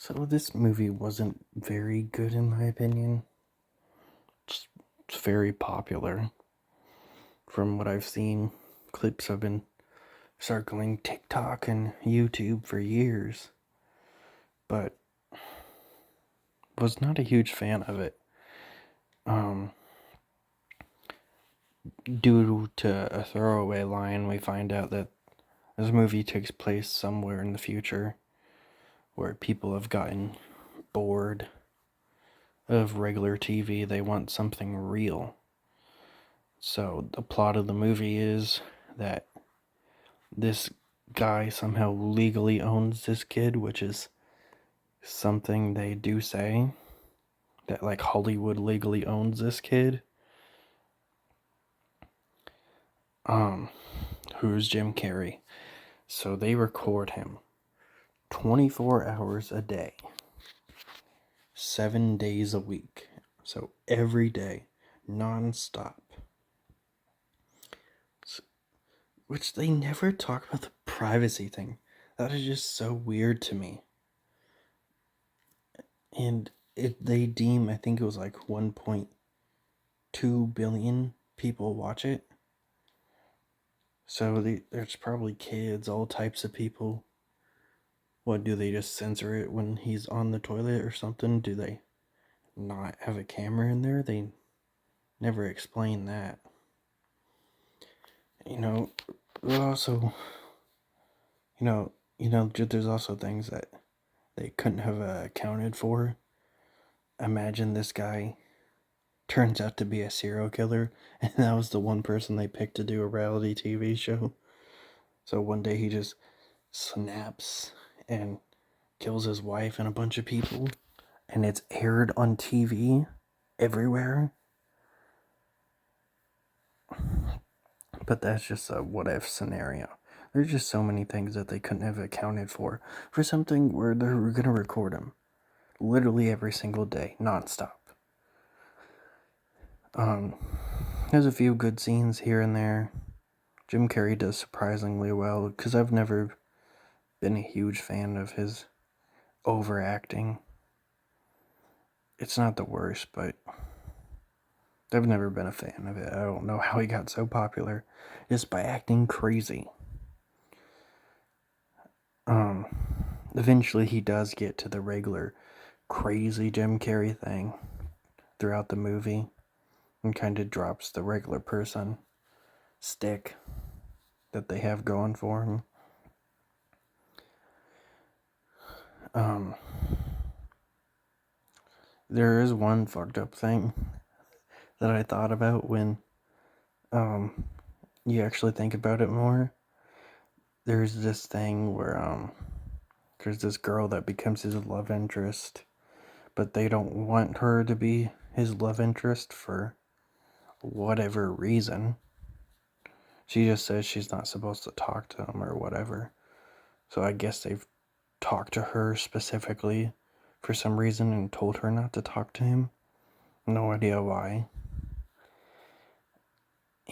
So this movie wasn't very good in my opinion. It's very popular. From what I've seen, clips have been circling TikTok and YouTube for years, but was not a huge fan of it. Um, Due to a throwaway line, we find out that this movie takes place somewhere in the future where people have gotten bored of regular TV. They want something real. So the plot of the movie is that this guy somehow legally owns this kid, which is something they do say, that like Hollywood legally owns this kid. Who's Jim Carrey. So they record him 24 hours a day, 7 days a week. So every day, non-stop. Which they never talk about the privacy thing. That is just so weird to me. And they deem, I think it was like 1.2 billion people watch it. So there's probably kids, all types of people. What, do they just censor it when he's on the toilet or something? Do they not have a camera in there? They never explain that. Also, there's also things that they couldn't have accounted for. Imagine this guy turns out to be a serial killer, and that was the one person they picked to do a reality TV show. So one day he just snaps and kills his wife and a bunch of people, and it's aired on TV everywhere. But that's just a what if scenario. There's just so many things that they couldn't have accounted for something where they're going to record him literally every single day, nonstop. There's a few good scenes here and there. Jim Carrey does surprisingly well, because I've never been a huge fan of his overacting. It's not the worst, but I've never been a fan of it. I don't know how he got so popular just by acting crazy. Eventually he does get to the regular crazy Jim Carrey thing throughout the movie and kind of drops the regular person stick that they have going for him. There is one fucked up thing that I thought about when you actually think about it more. There's this thing where there's this girl that becomes his love interest, but they don't want her to be his love interest for whatever reason. She just says she's not supposed to talk to him or whatever. So I guess they've talked to her specifically for some reason and told her not to talk to him. No idea why.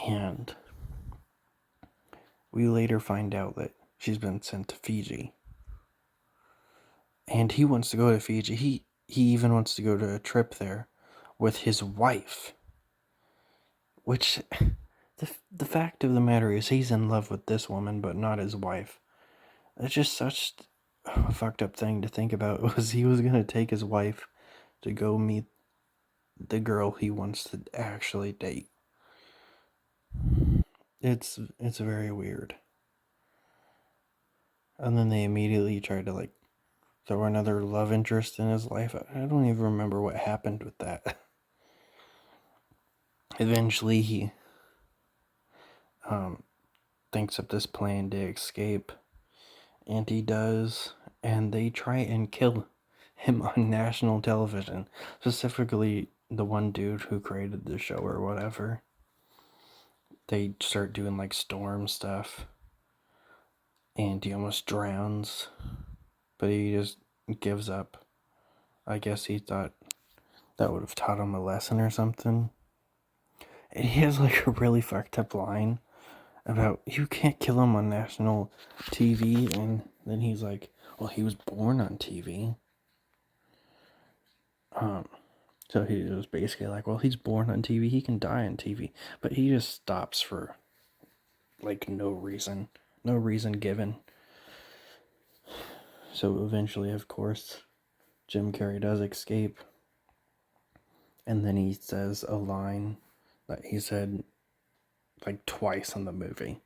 And we later find out that she's been sent to Fiji. And he wants to go to Fiji. He even wants to go to a trip there with his wife. Which, the fact of the matter is, he's in love with this woman, but not his wife. It's just such a fucked up thing to think about. Was he was gonna take his wife to go meet the girl he wants to actually date. It's very weird. And then they immediately try to like throw another love interest in his life. I don't even remember what happened with that. Eventually he thinks of this plan to escape, and he does, and they try and kill him on national television, specifically the one dude who created the show or whatever. They start doing like storm stuff, and he almost drowns, but he just gives up. I guess he thought that would have taught him a lesson or something. And he has like a really fucked up line about you can't kill him on national TV, and then he's like, well, he was born on TV. So he was basically like, well, he's born on TV, he can die on TV. But he just stops for, like, no reason. No reason given. So eventually, of course, Jim Carrey does escape. And then he says a line that he said, like, twice in the movie.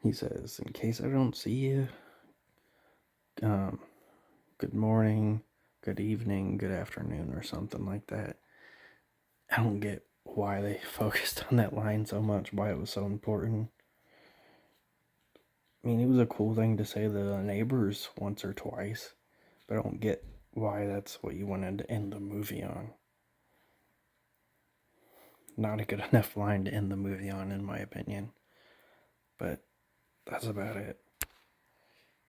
He says, in case I don't see you, good morning, good evening, good afternoon, or something like that. I don't get why they focused on that line so much, why it was so important. I mean, it was a cool thing to say to the neighbors once or twice, but I don't get why that's what you wanted to end the movie on. Not a good enough line to end the movie on, in my opinion. But that's about it.